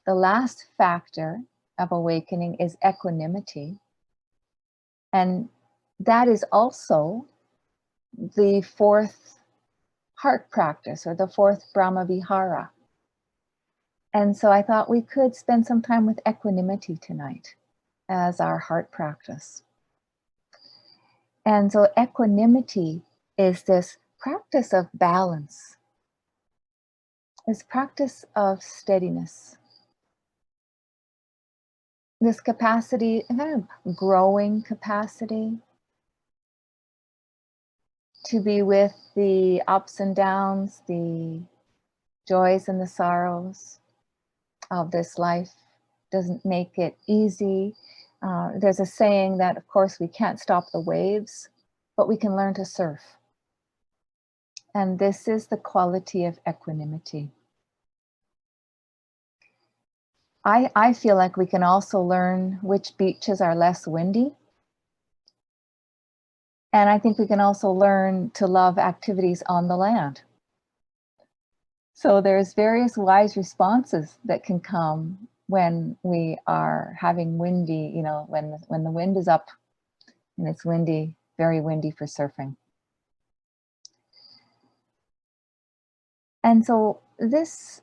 the last factor of awakening is equanimity. And that is also the fourth heart practice, or the fourth Brahma Vihara. And so I thought we could spend some time with equanimity tonight as our heart practice. And so equanimity is this practice of balance, this practice of steadiness, this capacity, kind of growing capacity to be with the ups and downs, the joys and the sorrows of this life. Doesn't make it easy. There's a saying that, of course, we can't stop the waves, but we can learn to surf. And this is the quality of equanimity. I feel like we can also learn which beaches are less windy. And I think we can also learn to love activities on the land. So there's various wise responses that can come when we are having windy, you know, when the wind is up and it's windy, very windy for surfing. And so this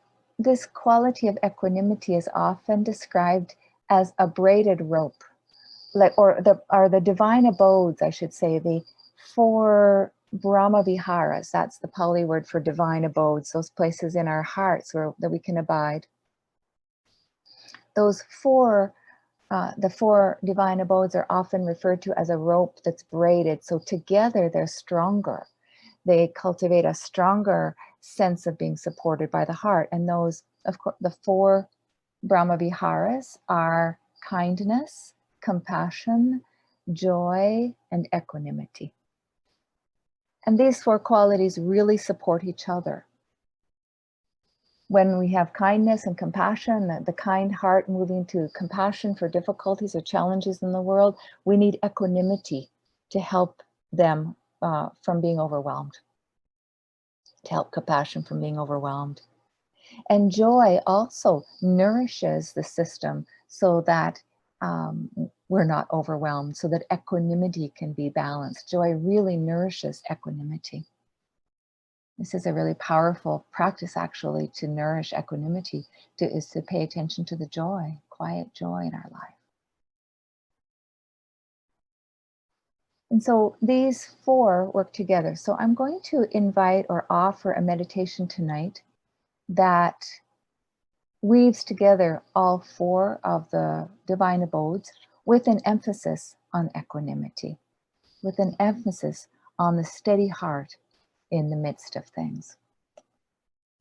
quality of equanimity is often described as a braided rope, or the divine abodes, I should say, the 4 Brahma Viharas. That's the Pali word for divine abodes, those places in our hearts that we can abide. Those the 4 divine abodes are often referred to as a rope that's braided. So together they're stronger. They cultivate a stronger sense of being supported by the heart. And those, of course, the 4 Brahma Viharas are kindness, compassion, joy, and equanimity. And these 4 qualities really support each other. When we have kindness and compassion, the kind heart moving to compassion for difficulties or challenges in the world, we need equanimity to help them from being overwhelmed, to help compassion from being overwhelmed. And joy also nourishes the system so that we're not overwhelmed, so that equanimity can be balanced. Joy really nourishes equanimity. This is a really powerful practice, actually, to nourish equanimity, is to pay attention to the joy, quiet joy in our life. And so these 4 work together. So I'm going to invite or offer a meditation tonight that weaves together all 4 of the divine abodes with an emphasis on equanimity, with an emphasis on the steady heart in the midst of things.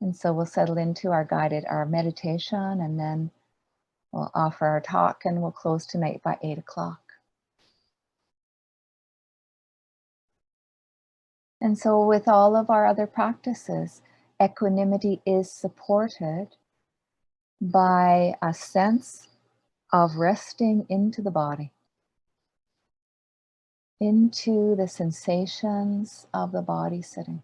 And so we'll settle into our meditation, and then we'll offer our talk, and we'll close tonight by 8 o'clock. And so with all of our other practices, equanimity is supported by a sense of resting into the body, into the sensations of the body sitting.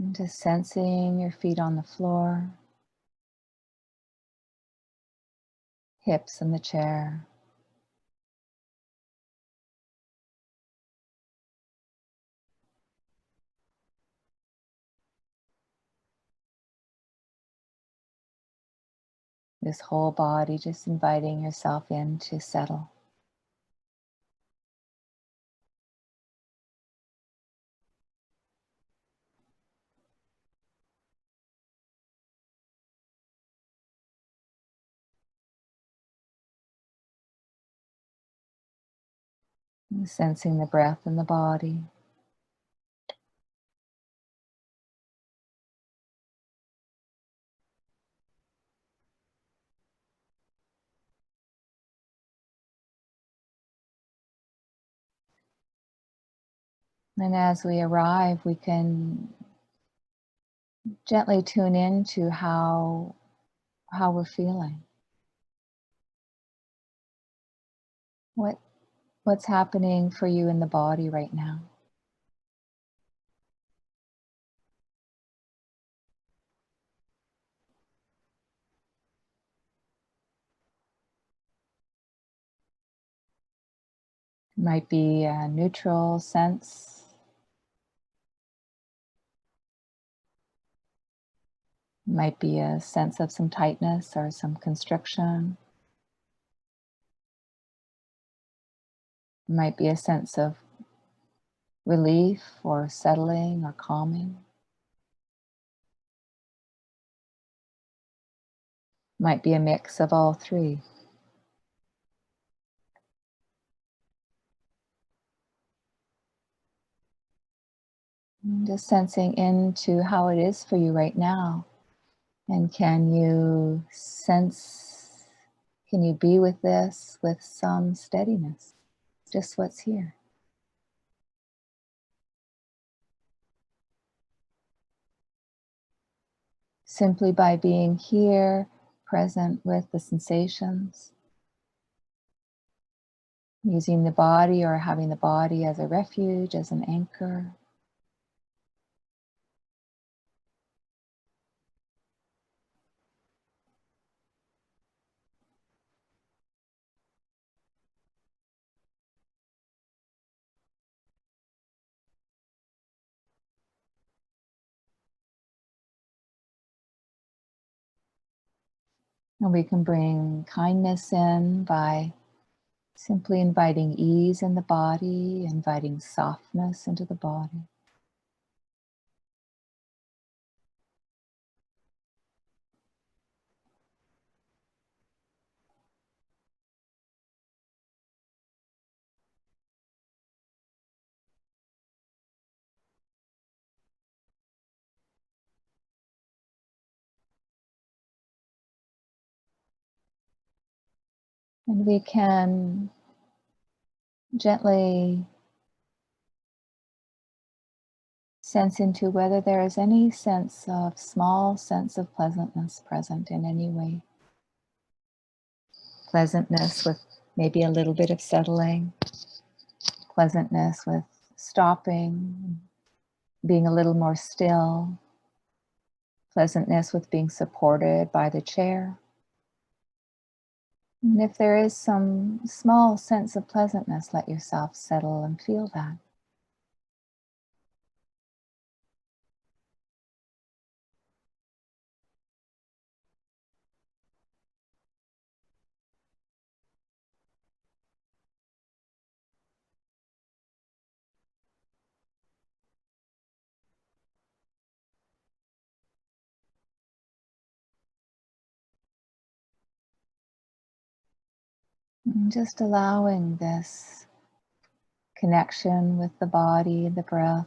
And just sensing your feet on the floor, hips in the chair. This whole body, just inviting yourself in to settle. And sensing the breath in the body. And as we arrive, we can Gently tune in to how we're feeling. What's happening for you in the body right now? It might be a neutral sense. It might be a sense of some tightness or some constriction. It might be a sense of relief or settling or calming. It might be a mix of all three. And just sensing into how it is for you right now. And can you sense, can you be with this with some steadiness? Just what's here. Simply by being here, present with the sensations, using the body or having the body as a refuge, as an anchor. And we can bring kindness in by simply inviting ease in the body, inviting softness into the body. And we can gently sense into whether there is any small sense of pleasantness present in any way. Pleasantness with maybe a little bit of settling, pleasantness with stopping, being a little more still, pleasantness with being supported by the chair. And if there is some small sense of pleasantness, let yourself settle and feel that. And just allowing this connection with the body, the breath.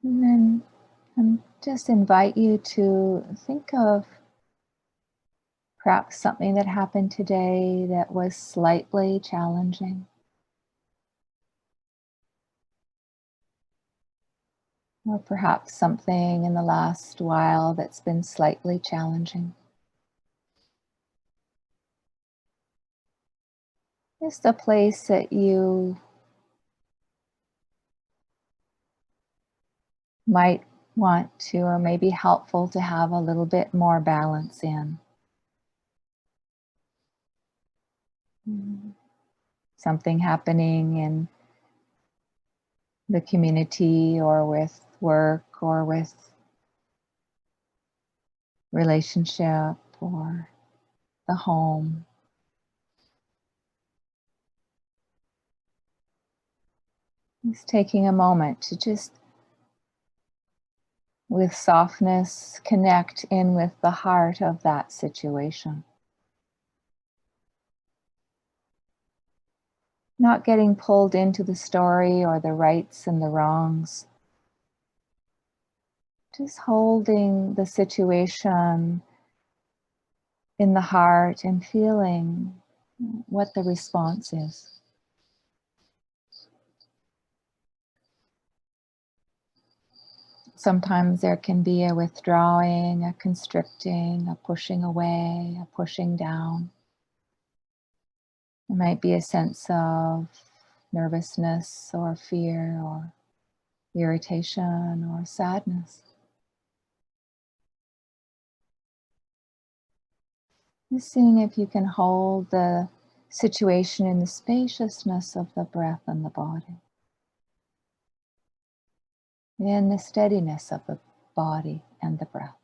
And then just invite you to think of perhaps something that happened today that was slightly challenging. Or perhaps something in the last while that's been slightly challenging. Just a place that you might want to, or may be helpful to have a little bit more balance in. Something happening in the community or with work or with relationship or the home. Just taking a moment to just, with softness, connect in with the heart of that situation. Not getting pulled into the story or the rights and the wrongs. Just holding the situation in the heart and feeling what the response is. Sometimes there can be a withdrawing, a constricting, a pushing away, a pushing down. There might be a sense of nervousness or fear or irritation or sadness. Just seeing if you can hold the situation in the spaciousness of the breath and the body, in the steadiness of the body and the breath.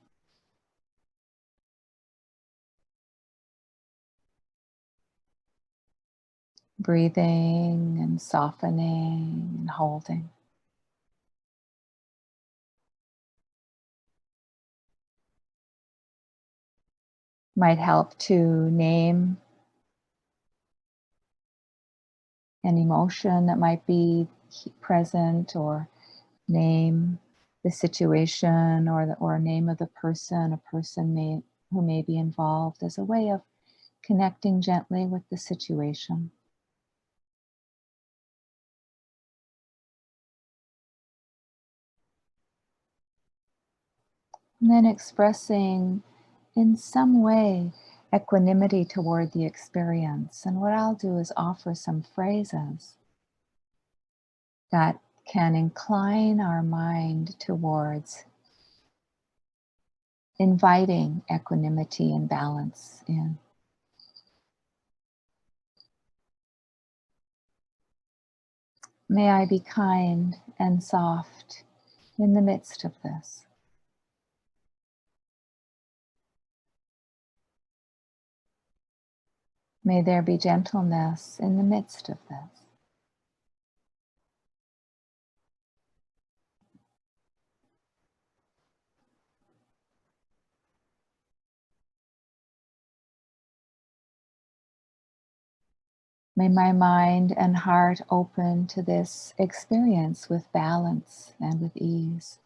Breathing and softening and holding. Might help to name an emotion that might be present, or name the situation or name of the person, who may be involved, as a way of connecting gently with the situation. And then expressing in some way equanimity toward the experience. And what I'll do is offer some phrases that can incline our mind towards inviting equanimity and balance in. May I be kind and soft in the midst of this. May there be gentleness in the midst of this. May my mind and heart open to this experience with balance and with ease.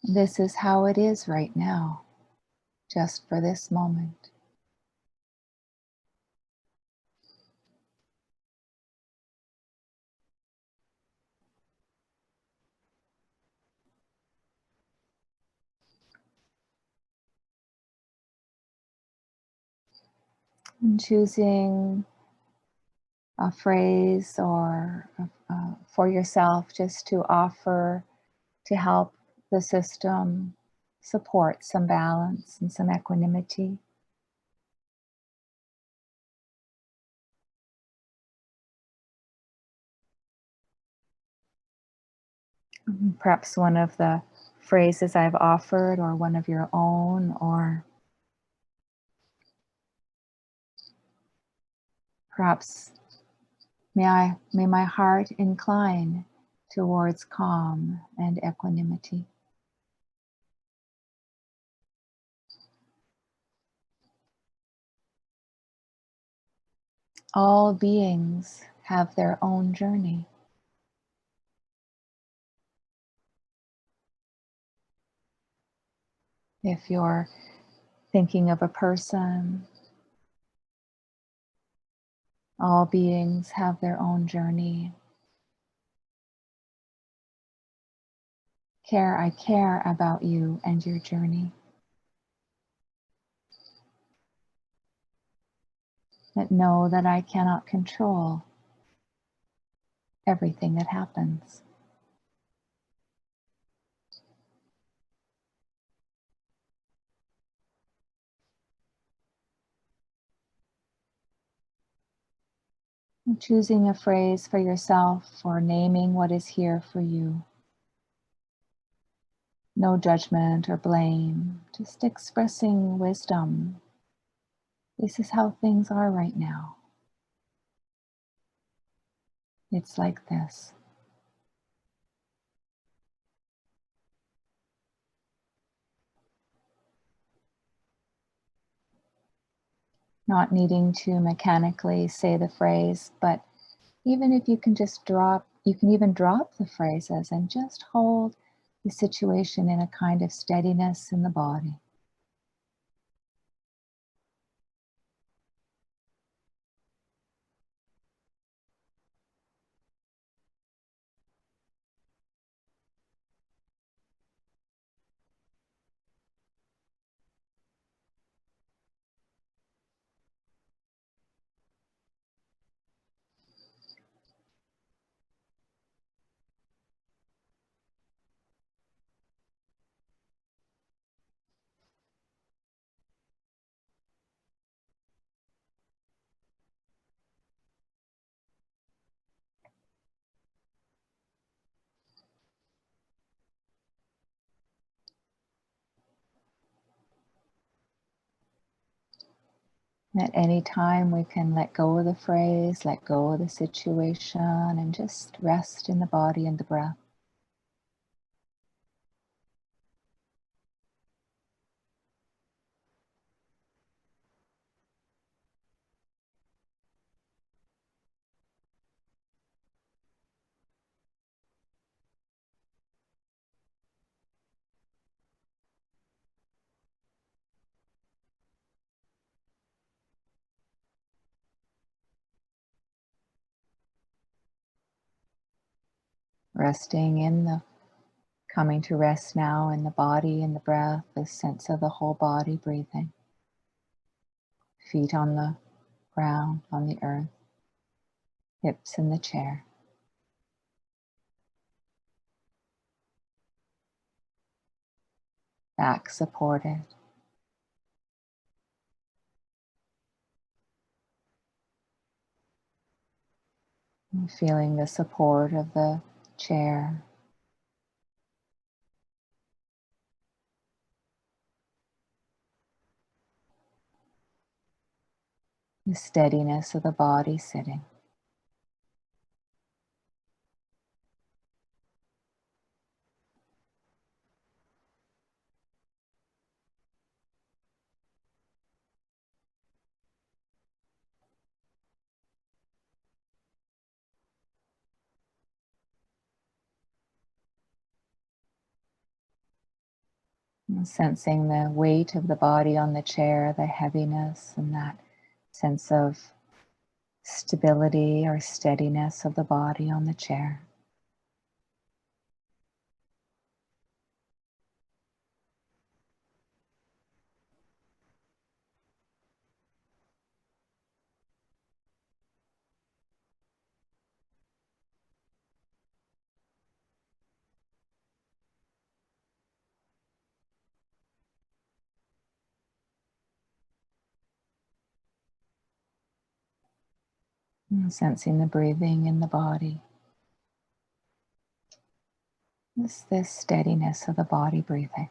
This is how it is right now, just for this moment. And choosing a phrase or for yourself just to offer to help the system support some balance and some equanimity. Perhaps one of the phrases I've offered, or one of your own, or perhaps may my heart incline towards calm and equanimity. All beings have their own journey. If you're thinking of a person, all beings have their own journey. I care about you and your journey. But know that I cannot control everything that happens. Choosing a phrase for yourself or naming what is here for you. No judgment or blame, just expressing wisdom. This is how things are right now. It's like this. Not needing to mechanically say the phrase, but even if you can just you can even drop the phrases and just hold the situation in a kind of steadiness in the body. At any time, we can let go of the phrase, let go of the situation, and just rest in the body and the breath. Resting in the coming to rest now in the body and the breath, the sense of the whole body breathing. Feet on the ground, on the earth, hips in the chair. Back supported. And feeling the support of the chair. The steadiness of the body sitting. And sensing the weight of the body on the chair, the heaviness, and that sense of stability or steadiness of the body on the chair. And sensing the breathing in the body. This steadiness of the body breathing.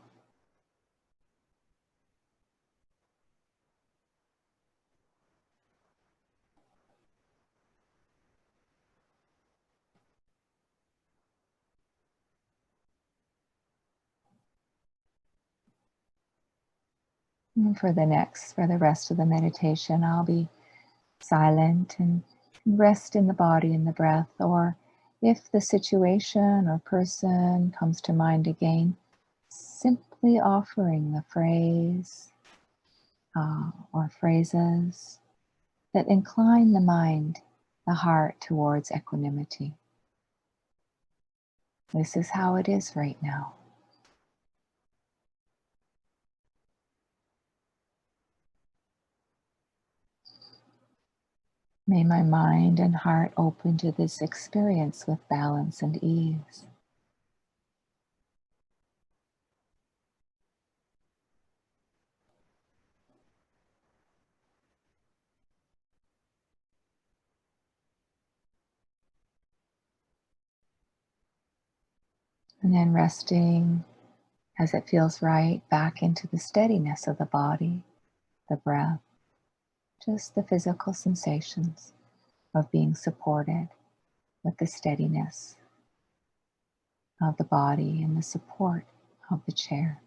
And for the rest of the meditation, I'll be silent and rest in the body and the breath, or if the situation or person comes to mind again, simply offering the phrase or phrases that incline the mind, the heart towards equanimity. This is how it is right now. May my mind and heart open to this experience with balance and ease. And then resting as it feels right back into the steadiness of the body, the breath, just the physical sensations of being supported with the steadiness of the body and the support of the chair.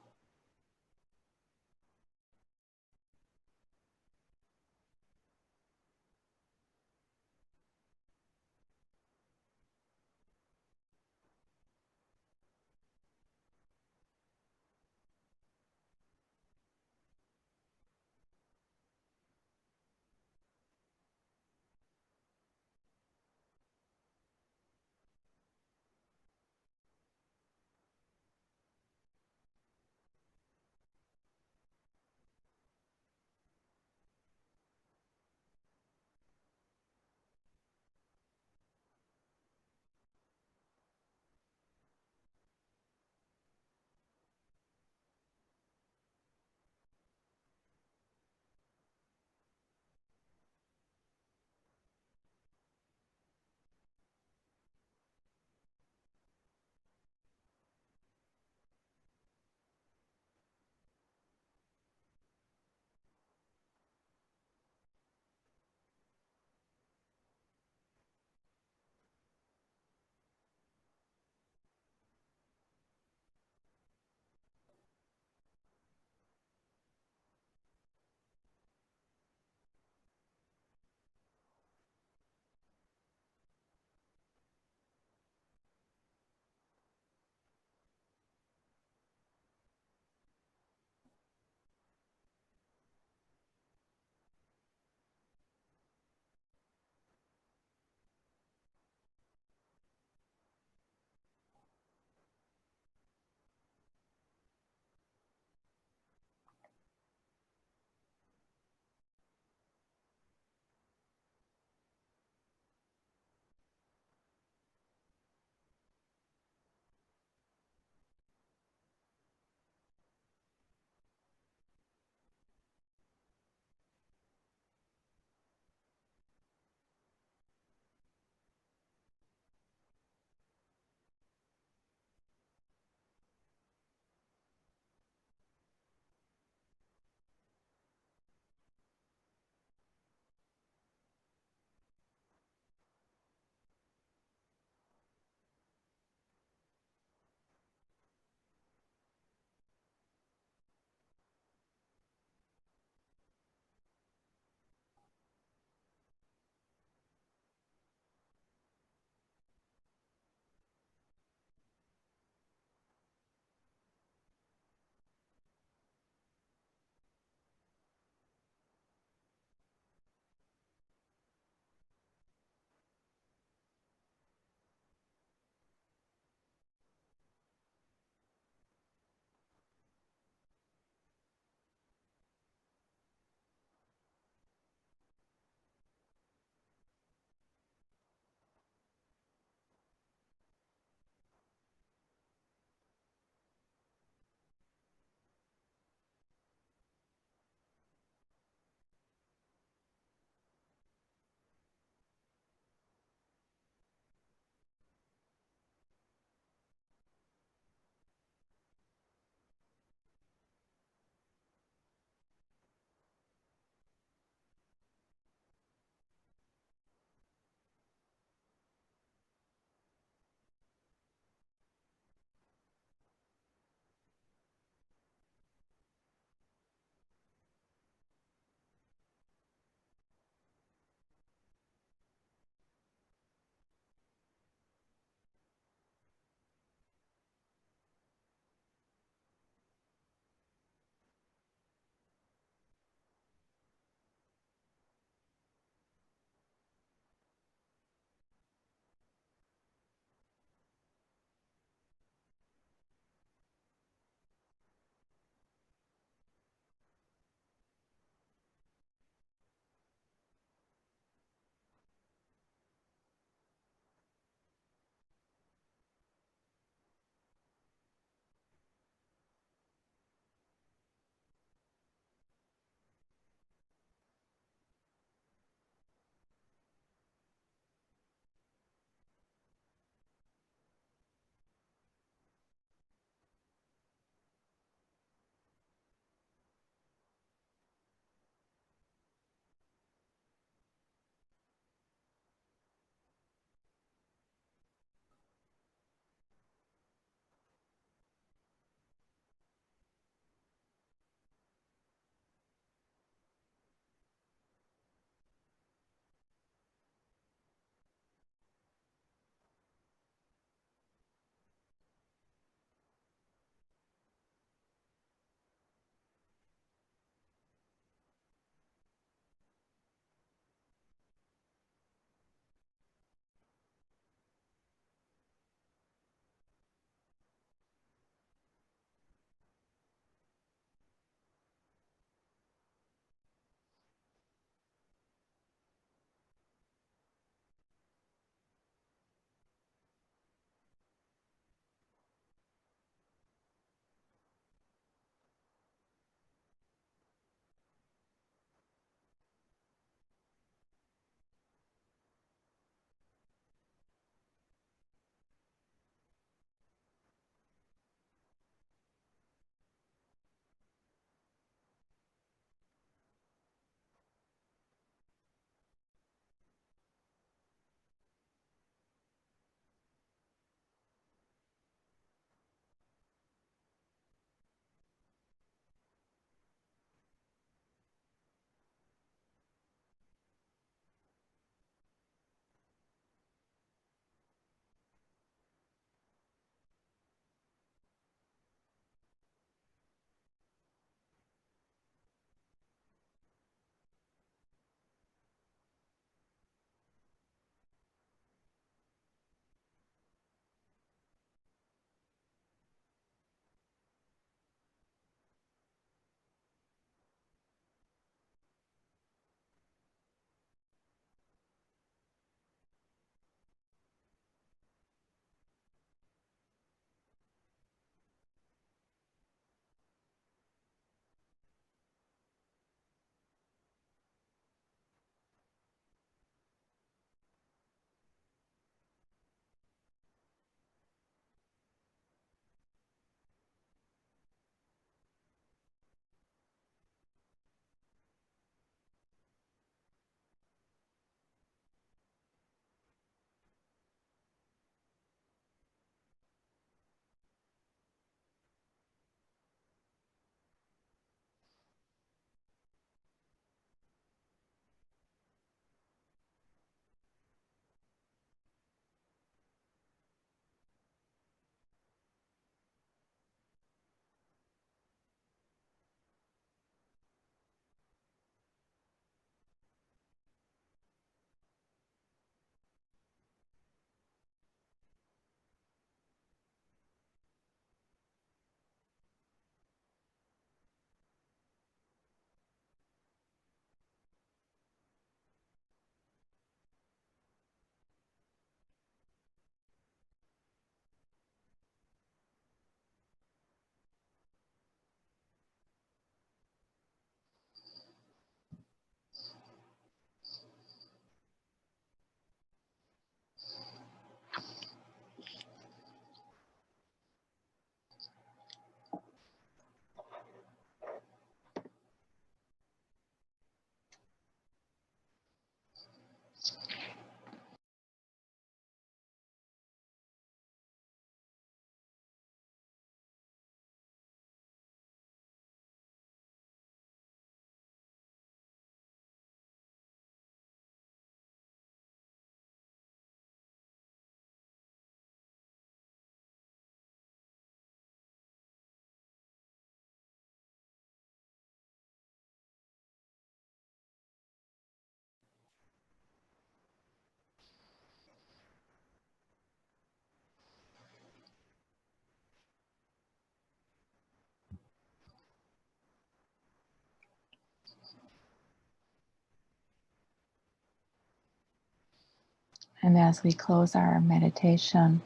And as we close our meditation,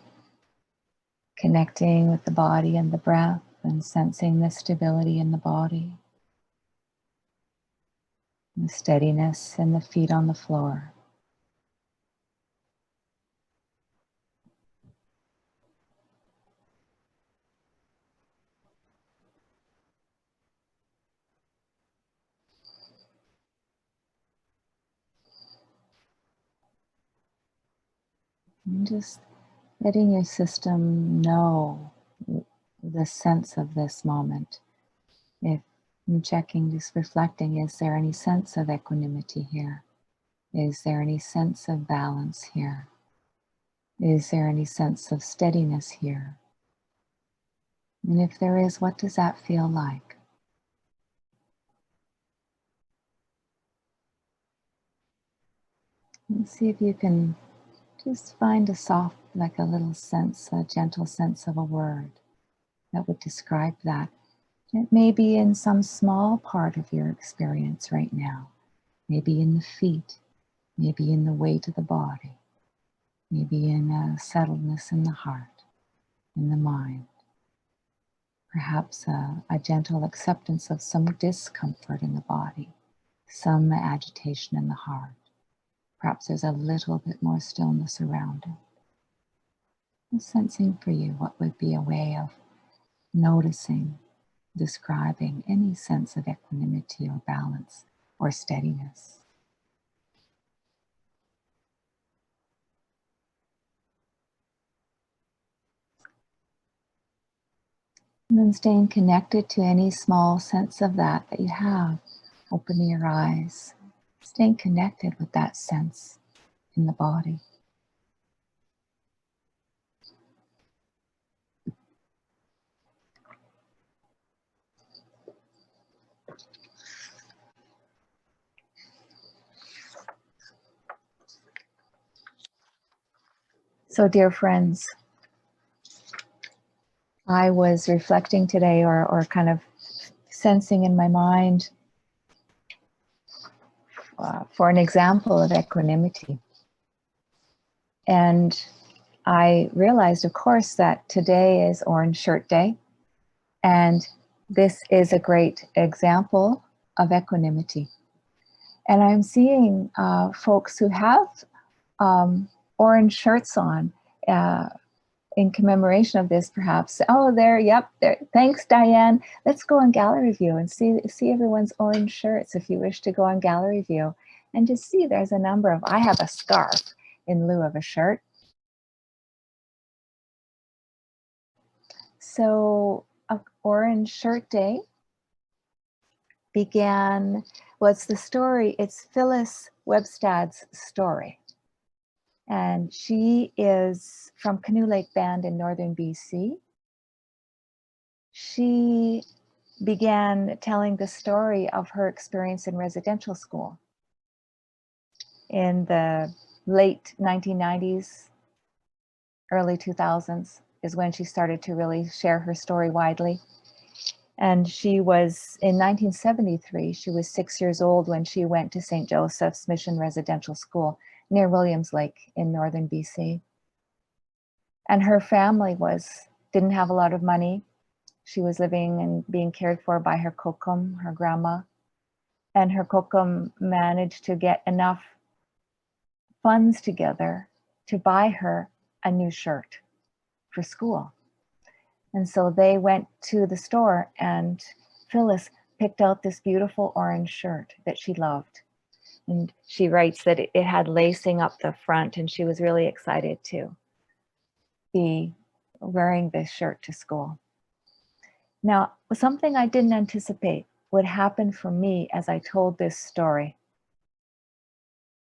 connecting with the body and the breath and sensing the stability in the body, the steadiness and the feet on the floor. And just letting your system know the sense of this moment. If I'm checking, just reflecting, is there any sense of equanimity here? Is there any sense of balance here? Is there any sense of steadiness here? And if there is, what does that feel like? And see if you can just find a soft, like a little sense, a gentle sense of a word that would describe that. It may be in some small part of your experience right now, maybe in the feet, maybe in the weight of the body, maybe in a settledness in the heart, in the mind. Perhaps a gentle acceptance of some discomfort in the body, some agitation in the heart. Perhaps there's a little bit more stillness around it. And sensing for you what would be a way of noticing, describing any sense of equanimity or balance or steadiness. And then staying connected to any small sense of that you have, opening your eyes, staying connected with that sense in the body. So, dear friends, I was reflecting today or kind of sensing in my mind for an example of equanimity. And I realized, of course, that today is Orange Shirt Day. And this is a great example of equanimity. And I'm seeing folks who have orange shirts on in commemoration of this, perhaps. Oh, there, yep, there. Thanks, Diane. Let's go on gallery view and see everyone's orange shirts if you wish to go on gallery view. And just see, there's a number of, I have a scarf in lieu of a shirt. So, Orange Shirt Day began, what's the story? It's Phyllis Webstad's story. And she is from Canoe Lake Band in northern BC. She began telling the story of her experience in residential school. In the late 1990s, early 2000s is when she started to really share her story widely. And she was, in 1973, she was 6 years old when she went to St. Joseph's Mission Residential School near Williams Lake in northern BC. And her family didn't have a lot of money. She was living and being cared for by her kokum, her grandma. And her kokum managed to get enough funds together to buy her a new shirt for school. And so they went to the store and Phyllis picked out this beautiful orange shirt that she loved. And she writes that it had lacing up the front and she was really excited to be wearing this shirt to school. Now, something I didn't anticipate would happen for me as I told this story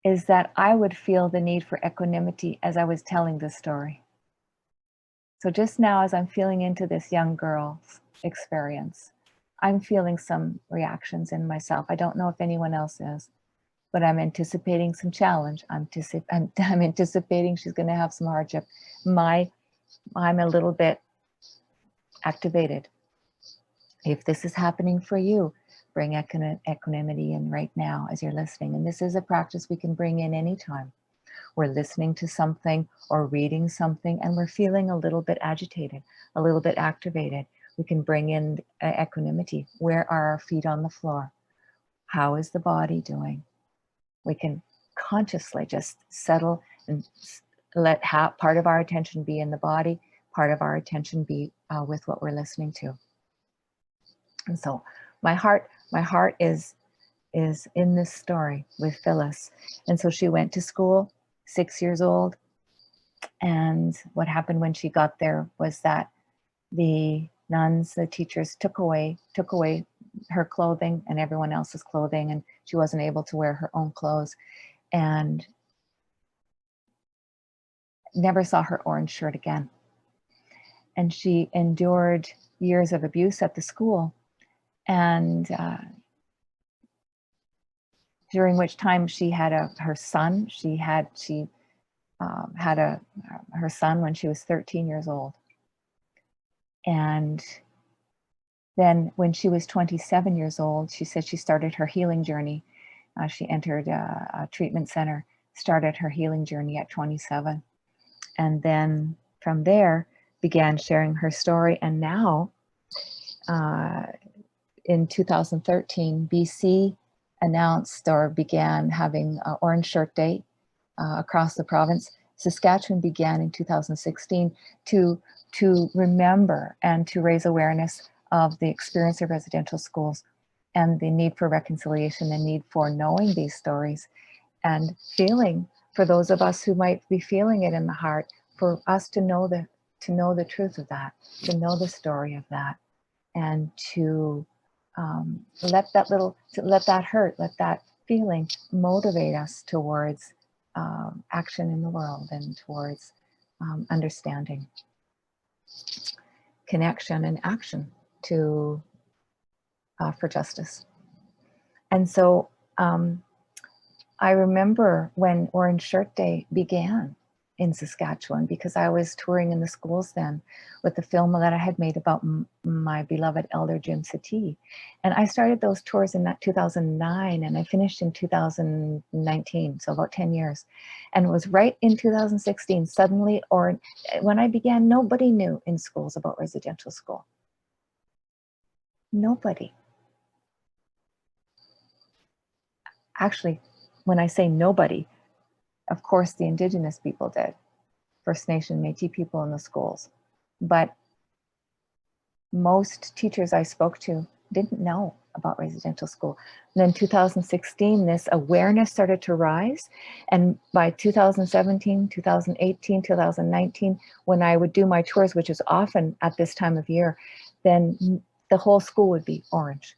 is that I would feel the need for equanimity as I was telling this story. So just now, as I'm feeling into this young girl's experience, I'm feeling some reactions in myself. I don't know if anyone else is, but I'm anticipating some challenge. I'm anticipating she's going to have some hardship. I'm a little bit activated. If this is happening for you, bring equanimity in right now as you're listening. And this is a practice we can bring in anytime. we're listening to something or reading something and we're feeling a little bit agitated, a little bit activated, we can bring in equanimity. Where are our feet on the floor? How is the body doing? We can consciously just settle and let part of our attention be in the body, part of our attention be with what we're listening to. And so my heart is in this story with Phyllis. And so she went to school, 6 years old. And what happened when she got there was that the nuns, the teachers took away her clothing and everyone else's clothing, and she wasn't able to wear her own clothes, and never saw her orange shirt again. And she endured years of abuse at the school, and during which time she had her son. She had her son when she was 13 years old. And then when she was 27 years old, she said she started her healing journey. She entered a treatment center, started her healing journey at 27. And then from there began sharing her story. And now in 2013, BC announced or began having Orange Shirt Day across the province. Saskatchewan began in 2016 to remember and to raise awareness of the experience of residential schools and the need for reconciliation, the need for knowing these stories and feeling, for those of us who might be feeling it in the heart, for us to know the truth of that, to know the story of that, and to let that hurt, let that feeling motivate us towards action in the world and towards understanding, connection, and action to for justice. And so I remember when Orange Shirt Day began in Saskatchewan, because I was touring in the schools then with the film that I had made about my beloved elder Jim Satie. And I started those tours in that 2009 and I finished in 2019, so about 10 years. And it was right in 2016, suddenly, or when I began, nobody knew in schools about residential school. Nobody. Actually, when I say nobody, of course, the Indigenous people did, First Nation, Métis people in the schools. But most teachers I spoke to didn't know about residential school. And then 2016, this awareness started to rise. And by 2017, 2018, 2019, when I would do my tours, which is often at this time of year, then the whole school would be orange.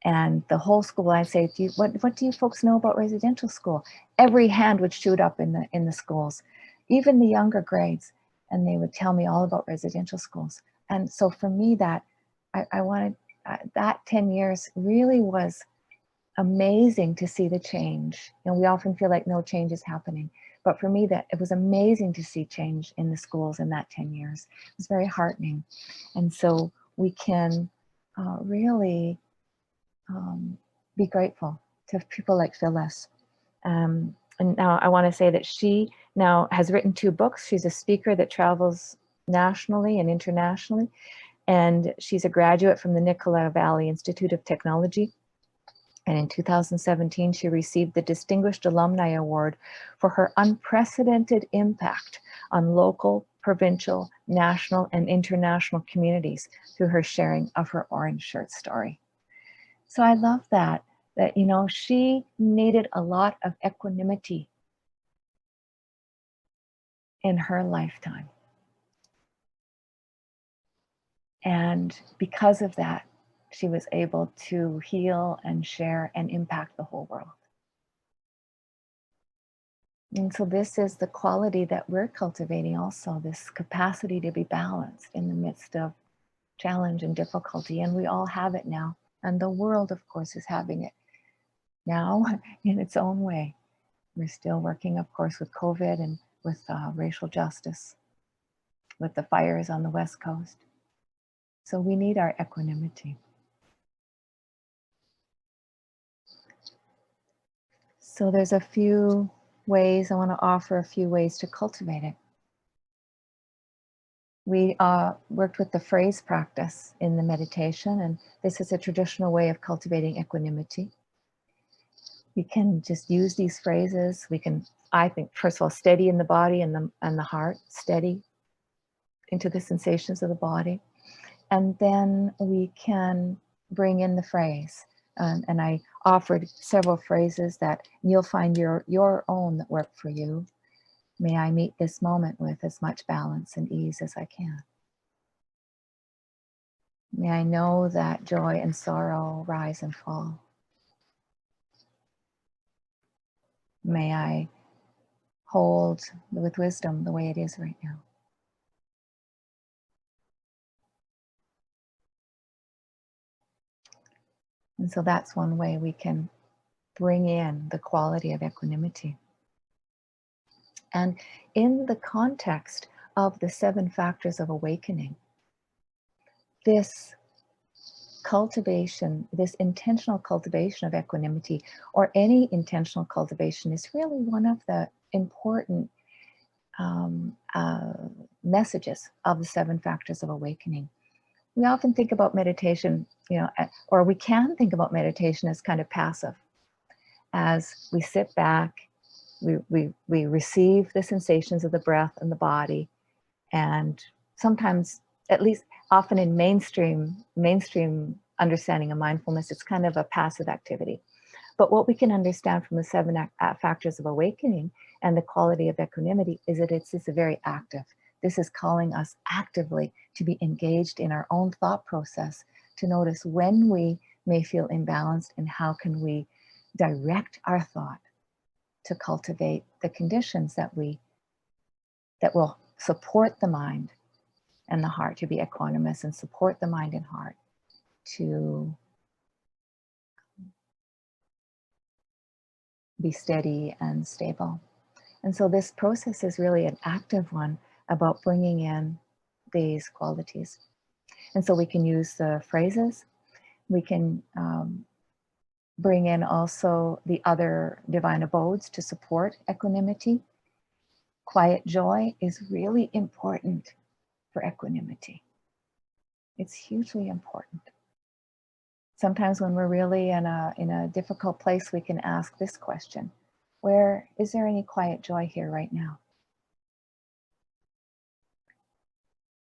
And the whole school, I'd say, what do you folks know about residential school? Every hand would shoot up in the schools, even the younger grades, and they would tell me all about residential schools. And so for me, that I wanted that 10 years really was amazing to see the change. And we often feel like no change is happening, but for me, that it was amazing to see change in the schools in that 10 years. It was very heartening, and so we can really be grateful to people like Phyllis. And now I want to say that she now has written 2 books. She's a speaker that travels nationally and internationally. And she's a graduate from the Nicola Valley Institute of Technology. And in 2017, she received the Distinguished Alumni Award for her unprecedented impact on local, provincial, national, and international communities through her sharing of her orange shirt story. So I love that, you know, she needed a lot of equanimity in her lifetime. And because of that, she was able to heal and share and impact the whole world. And so this is the quality that we're cultivating also, this capacity to be balanced in the midst of challenge and difficulty. And we all have it now. And the world, of course, is having it now in its own way. We're still working, of course, with COVID and with racial justice, with the fires on the West Coast. So we need our equanimity. So there's a few ways, I want to offer a few ways to cultivate it. We worked with the phrase practice in the meditation, and this is a traditional way of cultivating equanimity. We can just use these phrases. We can, I think, first of all, steady in the body and the heart, steady into the sensations of the body. And then we can bring in the phrase. And I offered several phrases that you'll find your own that work for you. May I meet this moment with as much balance and ease as I can. May I know that joy and sorrow rise and fall. May I hold with wisdom the way it is right now. And so that's one way we can bring in the quality of equanimity. And in the context of the 7 factors of awakening, this cultivation, this intentional cultivation of equanimity, or any intentional cultivation, is really one of the important messages of the 7 factors of awakening. We often think about meditation, or we can think about meditation as kind of passive, as we sit back, we receive the sensations of the breath and the body, and sometimes, at least often in mainstream understanding of mindfulness, it's kind of a passive activity. But what we can understand from the 7 factors of awakening and the quality of equanimity is that it's very active. This is calling us actively to be engaged in our own thought process, to notice when we may feel imbalanced and how can we direct our thought to cultivate the conditions that will support the mind and the heart to be equanimous, and support the mind and heart to be steady and stable. And so this process is really an active one about bringing in these qualities. And so we can use the phrases. We can bring in also the other divine abodes to support equanimity. Quiet joy is really important for equanimity. It's hugely important. Sometimes when we're really in a difficult place, we can ask this question: where is there any quiet joy here right now?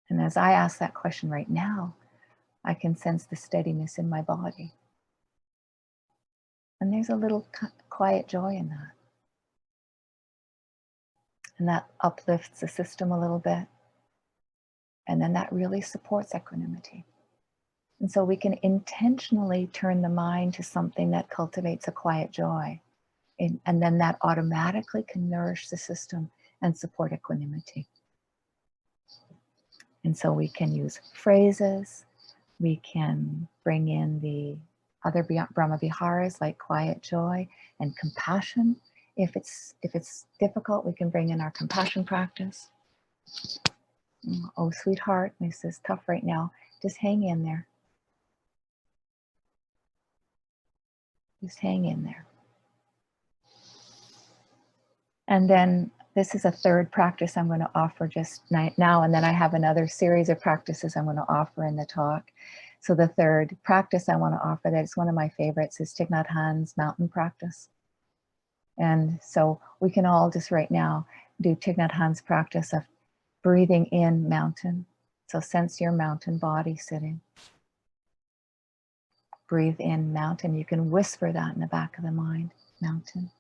And as I ask that question right now, I can sense the steadiness in my body. And there's a little quiet joy in that. And that uplifts the system a little bit. And then that really supports equanimity. And so we can intentionally turn the mind to something that cultivates a quiet joy. And then that automatically can nourish the system and support equanimity. And so we can use phrases. We can bring in the other Brahma Viharas like quiet joy and compassion. If it's difficult, we can bring in our compassion practice. Oh, sweetheart, this is tough right now. Just hang in there. Just hang in there. And then this is a third practice I'm going to offer just now, and then I have another series of practices I'm going to offer in the talk. So the third practice I want to offer, that is one of my favorites, is Thich Nhat Hanh's mountain practice. And so we can all just right now do Thich Nhat Hanh's practice of breathing in mountain. So sense your mountain body sitting. Breathe in mountain. You can whisper that in the back of the mind, mountain.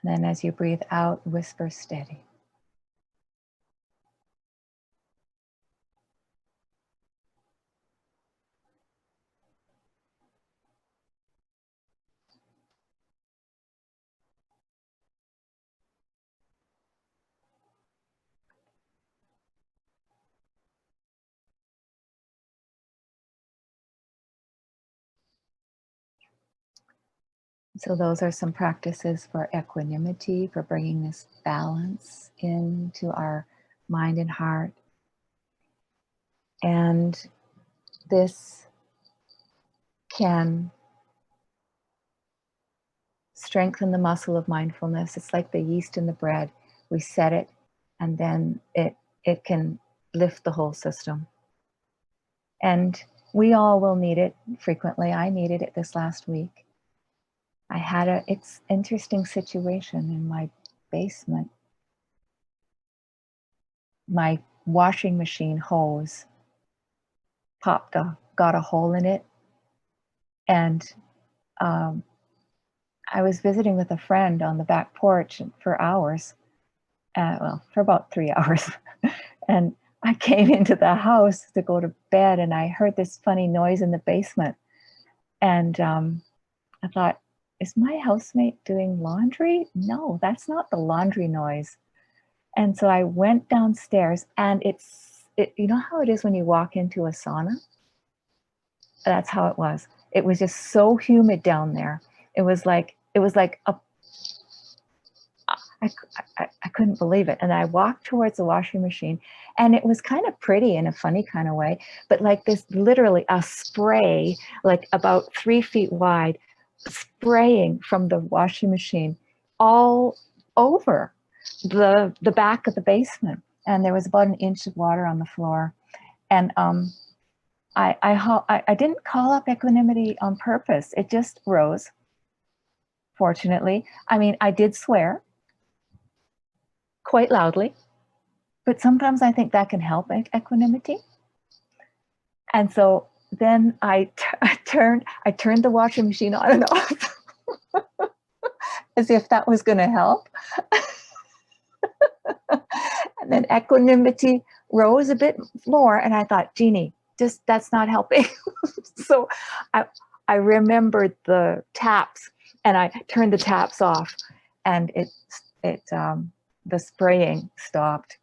And then as you breathe out, whisper steady. So those are some practices for equanimity, for bringing this balance into our mind and heart. And this can strengthen the muscle of mindfulness. It's like the yeast in the bread. We set it, and then it can lift the whole system. And we all will need it frequently. I needed it this last week. I had it's interesting situation in my basement. My washing machine hose got a hole in it. And I was visiting with a friend on the back porch for hours, well, for about 3 hours. And I came into the house to go to bed, and I heard this funny noise in the basement. And I thought, is my housemate doing laundry? No, that's not the laundry noise. And so I went downstairs, and you know how it is when you walk into a sauna? That's how it was. It was just so humid down there. It was like I couldn't believe it. And I walked towards the washing machine, and it was kind of pretty in a funny kind of way, but like this, literally a spray, like about 3 feet wide, spraying from the washing machine all over the back of the basement. And there was about 1 inch of water on the floor. And I didn't call up equanimity on purpose. It just rose, fortunately. I mean, I did swear quite loudly, but sometimes I think that can help equanimity. And so then I turned the washing machine on and off as if that was going to help. And then equanimity rose a bit more, and I thought, Jeannie, that's not helping. So I remembered the taps, and I turned the taps off, and the spraying stopped.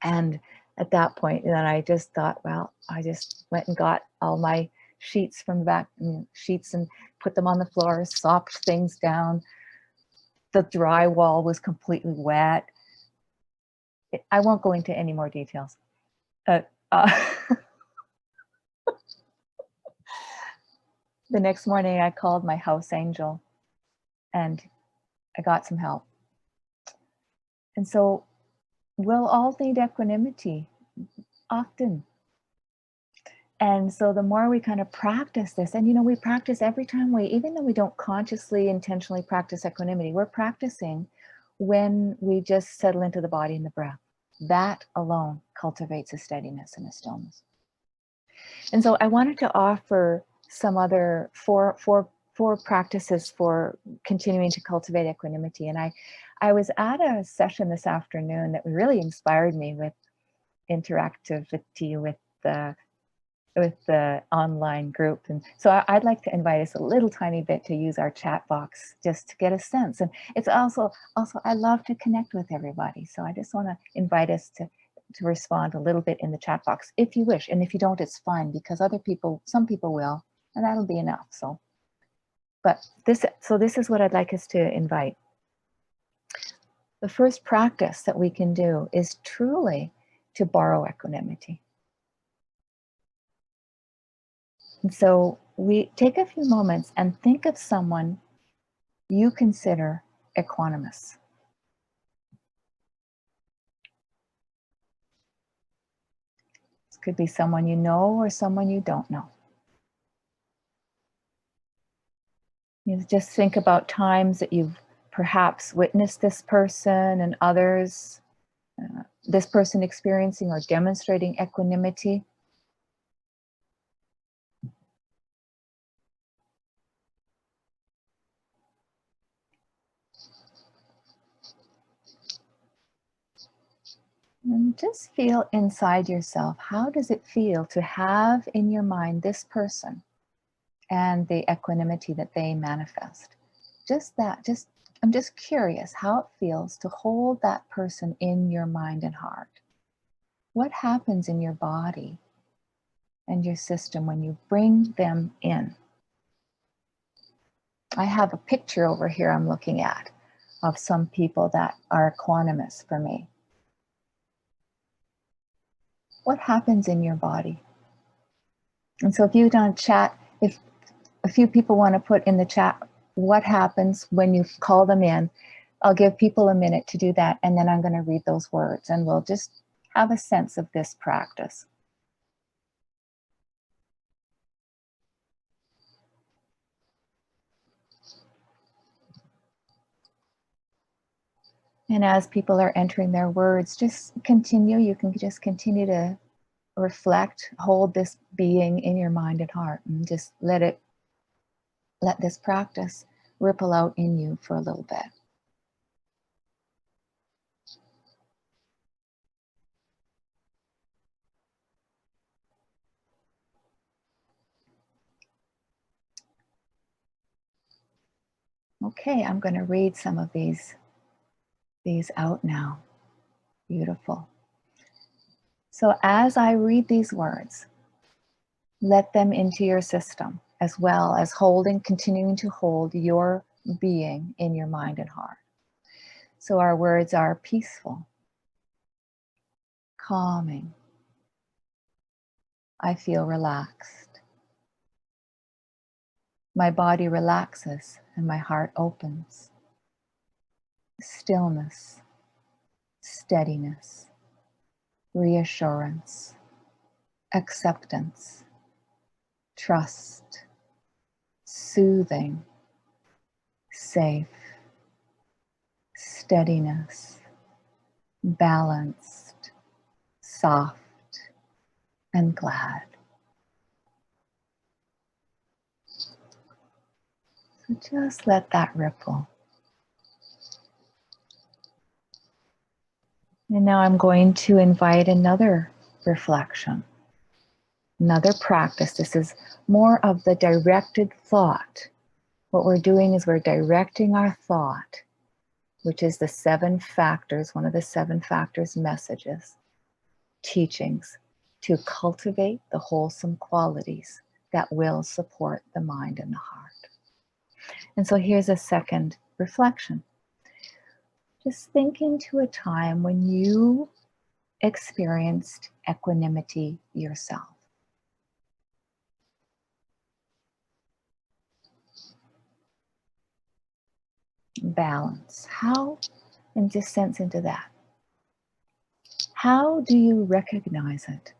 And at that point, then I just thought, well, I just went and got all my sheets from the back, sheets, and put them on the floor, sopped things down. The drywall was completely wet. I won't go into any more details. The next morning, I called my house angel, and I got some help. And so we'll all need equanimity often. And so the more we kind of practice this, and we practice every time even though we don't consciously, intentionally practice equanimity, we're practicing when we just settle into the body and the breath. That alone cultivates a steadiness and a stillness. And so I wanted to offer some other four practices for continuing to cultivate equanimity. And I was at a session this afternoon that really inspired me with interactivity with the online group. And so I'd like to invite us a little tiny bit to use our chat box just to get a sense. And it's also I love to connect with everybody. So I just want to invite us to respond a little bit in the chat box if you wish. And if you don't, it's fine, because some people will, and that'll be enough. So this is what I'd like us to invite. The first practice that we can do is truly to borrow equanimity. And so we take a few moments and think of someone you consider equanimous. This could be someone you know or someone you don't know. You just think about times that you've perhaps witnessed this person and others, this person experiencing or demonstrating equanimity. And just feel inside yourself, how does it feel to have in your mind this person and the equanimity that they manifest? I'm just curious how it feels to hold that person in your mind and heart. What happens in your body and your system when you bring them in? I have a picture over here I'm looking at of some people that are equanimous for me. What happens in your body? And so if you don't chat, if a few people want to put in the chat what happens when you call them in. I'll give people a minute to do that, and then I'm going to read those words, and we'll just have a sense of this practice. And as people are entering their words, just continue. You can just continue to reflect, hold this being in your mind and heart, and just let this practice ripple out in you for a little bit. Okay, I'm going to read some of these out now. Beautiful. So as I read these words, let them into your system, as well as continuing to hold your being in your mind and heart. So our words are peaceful, calming, I feel relaxed, my body relaxes and my heart opens, stillness, steadiness, reassurance, acceptance, trust, soothing, safe, steadiness, balanced, soft, and glad. So just let that ripple. And now I'm going to invite another reflection, another practice. This is more of the directed thought. What we're doing is we're directing our thought, which is the 7 factors, one of the 7 factors messages, teachings, to cultivate the wholesome qualities that will support the mind and the heart. And so here's a second reflection. Just think into a time when you experienced equanimity yourself. Balance. How, and just sense into that. How do you recognize it?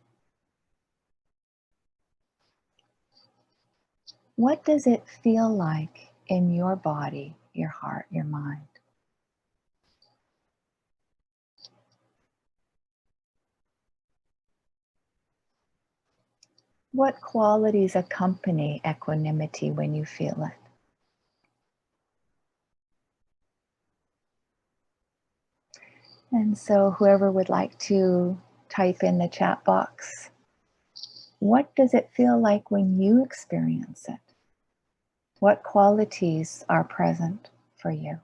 What does it feel like in your body, your heart, your mind? What qualities accompany equanimity when you feel it? And so whoever would like to type in the chat box, what does it feel like when you experience it? What qualities are present for you?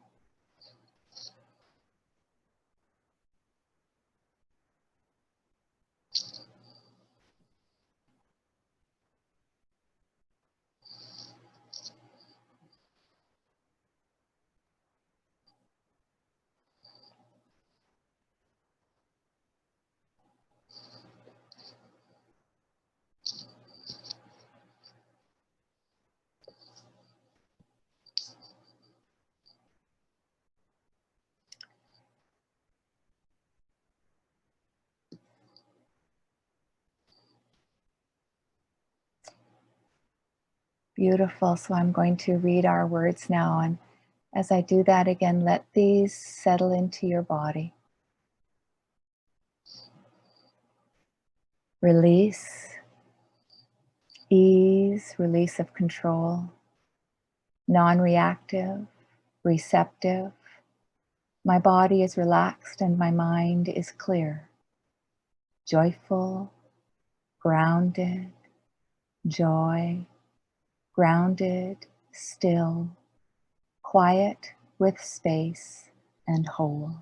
Beautiful. So I'm going to read our words now. And as I do that again, let these settle into your body. Release, ease, release of control, non-reactive, receptive. My body is relaxed and my mind is clear, joyful, grounded, joy, grounded, still, quiet with space and whole.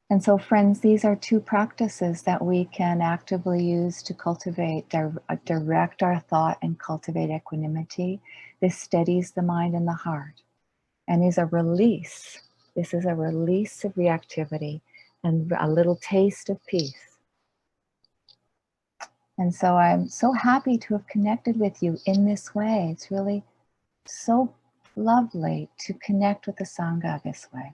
And so friends, these are 2 practices that we can actively use to cultivate, direct our thought and cultivate equanimity. This steadies the mind and the heart and is a release. This is a release of reactivity and a little taste of peace. And so I'm so happy to have connected with you in this way. It's really so lovely to connect with the Sangha this way.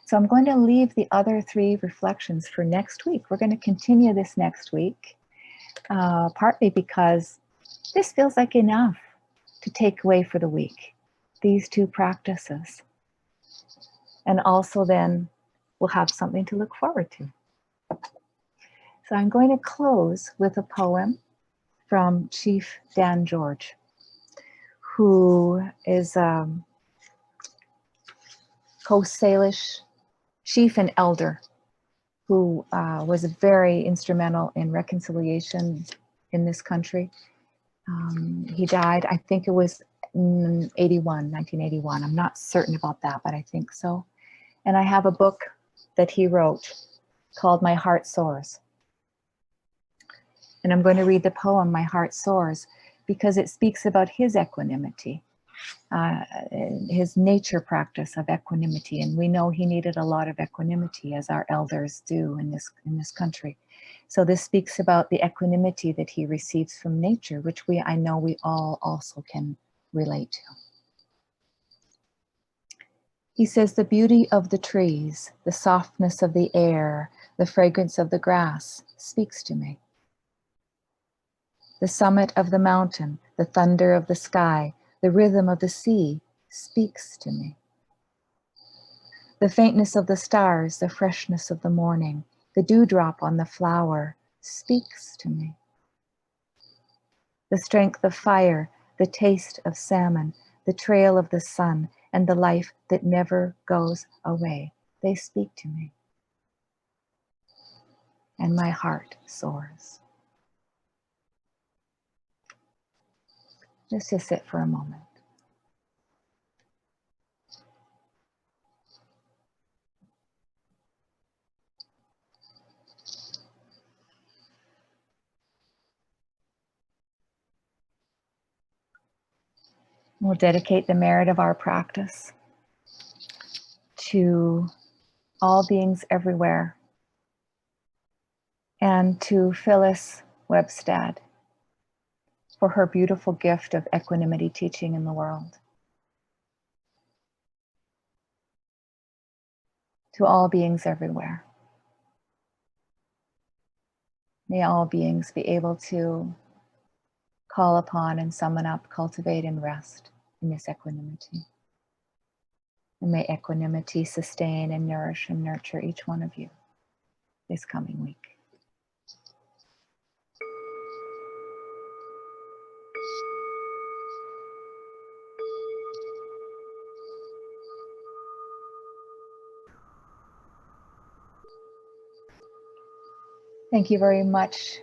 So I'm going to leave the other 3 reflections for next week. We're going to continue this next week, partly because this feels like enough to take away for the week, these 2 practices. And also then we'll have something to look forward to. So I'm going to close with a poem from Chief Dan George, who is Coast Salish chief and elder who was very instrumental in reconciliation in this country. He died, I think it was 1981. I'm not certain about that, but I think so. And I have a book that he wrote called My Heart Soars. And I'm going to read the poem, My Heart Soars, because it speaks about his equanimity, his nature practice of equanimity. And we know he needed a lot of equanimity, as our elders do in this country. So this speaks about the equanimity that he receives from nature, which I know we all also can relate to. He says, the beauty of the trees, the softness of the air, the fragrance of the grass speaks to me. The summit of the mountain, the thunder of the sky, the rhythm of the sea speaks to me. The faintness of the stars, the freshness of the morning, the dewdrop on the flower speaks to me. The strength of fire, the taste of salmon, the trail of the sun, and the life that never goes away, they speak to me. And my heart soars. Let's just sit for a moment. We'll dedicate the merit of our practice to all beings everywhere, and to Phyllis Webstad for her beautiful gift of equanimity teaching in the world. To all beings everywhere. May all beings be able to call upon and summon up, cultivate and rest in this equanimity. And may equanimity sustain and nourish and nurture each one of you this coming week. Thank you very much,